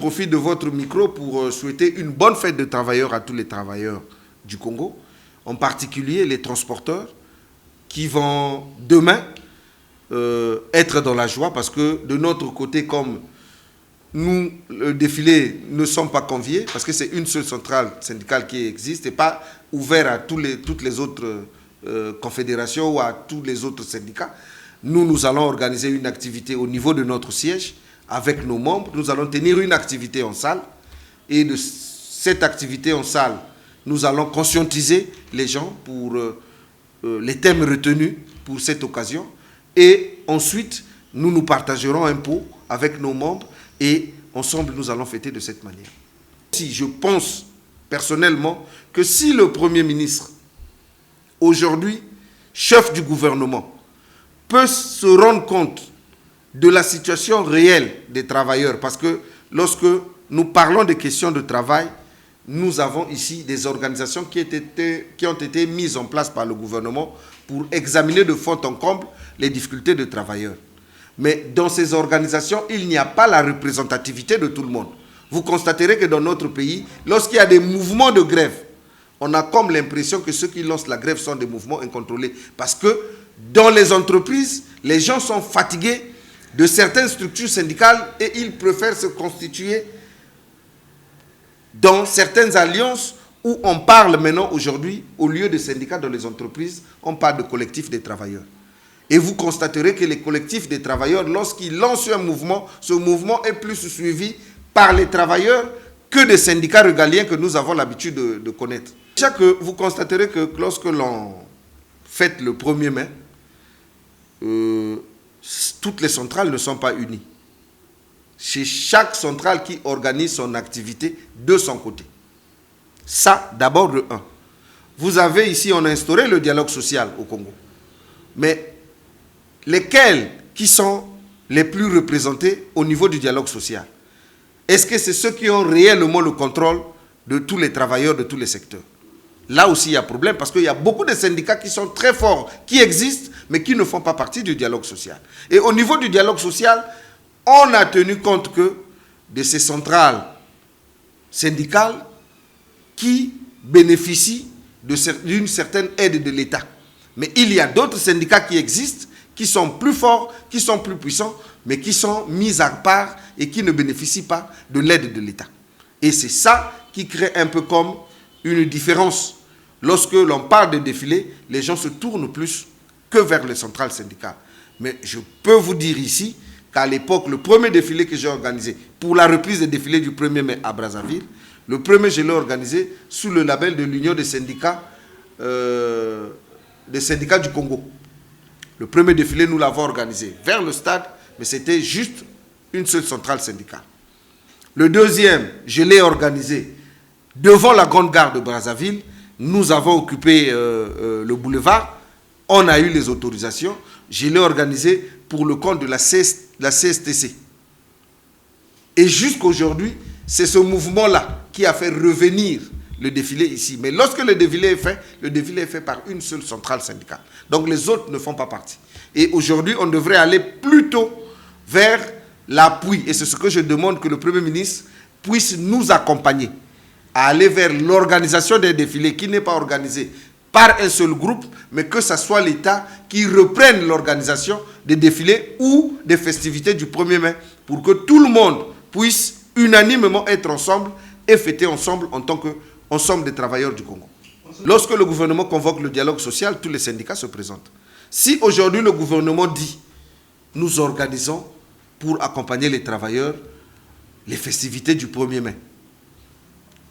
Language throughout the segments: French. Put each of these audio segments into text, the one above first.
profite de votre micro pour souhaiter une bonne fête de travailleurs à tous les travailleurs du Congo, en particulier les transporteurs qui vont demain être dans la joie parce que de notre côté, comme nous, le défilé, ne sommes pas conviés parce que c'est une seule centrale syndicale qui existe et pas ouvert à toutes les autres confédérations ou à tous les autres syndicats. Nous allons organiser une activité au niveau de notre siège avec nos membres. Nous allons tenir une activité en salle et de cette activité en salle, nous allons conscientiser les gens pour les thèmes retenus pour cette occasion et ensuite nous partagerons un pot avec nos membres et ensemble nous allons fêter de cette manière. Si je pense personnellement que si le Premier ministre, aujourd'hui chef du gouvernement, peut se rendre compte de la situation réelle des travailleurs, parce que lorsque nous parlons des questions de travail, nous avons ici des organisations qui ont été mises en place par le gouvernement pour examiner de fond en comble les difficultés des travailleurs. Mais dans ces organisations, il n'y a pas la représentativité de tout le monde. Vous constaterez que dans notre pays, lorsqu'il y a des mouvements de grève, on a comme l'impression que ceux qui lancent la grève sont des mouvements incontrôlés. Parce que dans les entreprises, les gens sont fatigués de certaines structures syndicales et ils préfèrent se constituer dans certaines alliances où on parle maintenant aujourd'hui, au lieu de syndicats dans les entreprises, on parle de collectifs des travailleurs. Et vous constaterez que les collectifs des travailleurs, lorsqu'ils lancent un mouvement, ce mouvement est plus suivi par les travailleurs que des syndicats régaliens que nous avons l'habitude de connaître. Déjà que vous constaterez que lorsque l'on fête le 1er mai, toutes les centrales ne sont pas unies. C'est chaque centrale qui organise son activité de son côté. Ça, d'abord le 1. Vous avez ici, on a instauré le dialogue social au Congo. Mais lesquels qui sont les plus représentés au niveau du dialogue social? Est-ce que c'est ceux qui ont réellement le contrôle de tous les travailleurs de tous les secteurs? Là aussi, il y a problème parce qu'il y a beaucoup de syndicats qui sont très forts, qui existent, mais qui ne font pas partie du dialogue social. Et au niveau du dialogue social, on a tenu compte que de ces centrales syndicales qui bénéficient d'une certaine aide de l'État. Mais il y a d'autres syndicats qui existent, qui sont plus forts, qui sont plus puissants, mais qui sont mis à part et qui ne bénéficient pas de l'aide de l'État. Et c'est ça qui crée un peu comme une différence. Lorsque l'on parle de défilé, les gens se tournent plus que vers les centrales syndicales. Mais je peux vous dire ici qu'à l'époque, le premier défilé que j'ai organisé pour la reprise des défilés du 1er mai à Brazzaville, le premier, je l'ai organisé sous le label de l'Union des syndicats du Congo. Le premier défilé, nous l'avons organisé vers le stade, mais c'était juste une seule centrale syndicale. Le deuxième, je l'ai organisé devant la grande gare de Brazzaville. Nous avons occupé le boulevard. On a eu les autorisations. Je l'ai organisé pour le compte de la CSTC. Et jusqu'aujourd'hui, c'est ce mouvement-là qui a fait revenir le défilé ici. Mais lorsque le défilé est fait par une seule centrale syndicale. Donc les autres ne font pas partie. Et aujourd'hui, on devrait aller plutôt vers l'appui. Et c'est ce que je demande que le Premier ministre puisse nous accompagner à aller vers l'organisation des défilés qui n'est pas organisée par un seul groupe, mais que ce soit l'État qui reprenne l'organisation des défilés ou des festivités du 1er mai pour que tout le monde puisse unanimement être ensemble et fêter ensemble en tant qu'ensemble des travailleurs du Congo. Lorsque le gouvernement convoque le dialogue social, tous les syndicats se présentent. Si aujourd'hui le gouvernement dit « nous organisons pour accompagner les travailleurs les festivités du 1er mai »,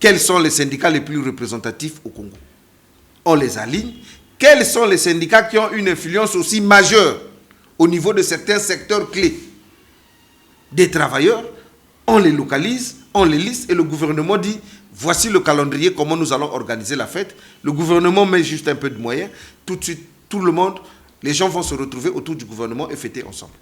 quels sont les syndicats les plus représentatifs au Congo? On les aligne. Quels sont les syndicats qui ont une influence aussi majeure au niveau de certains secteurs clés des travailleurs? On les localise, on les liste et le gouvernement dit voici le calendrier, comment nous allons organiser la fête. Le gouvernement met juste un peu de moyens. Tout de suite, tout le monde, les gens vont se retrouver autour du gouvernement et fêter ensemble.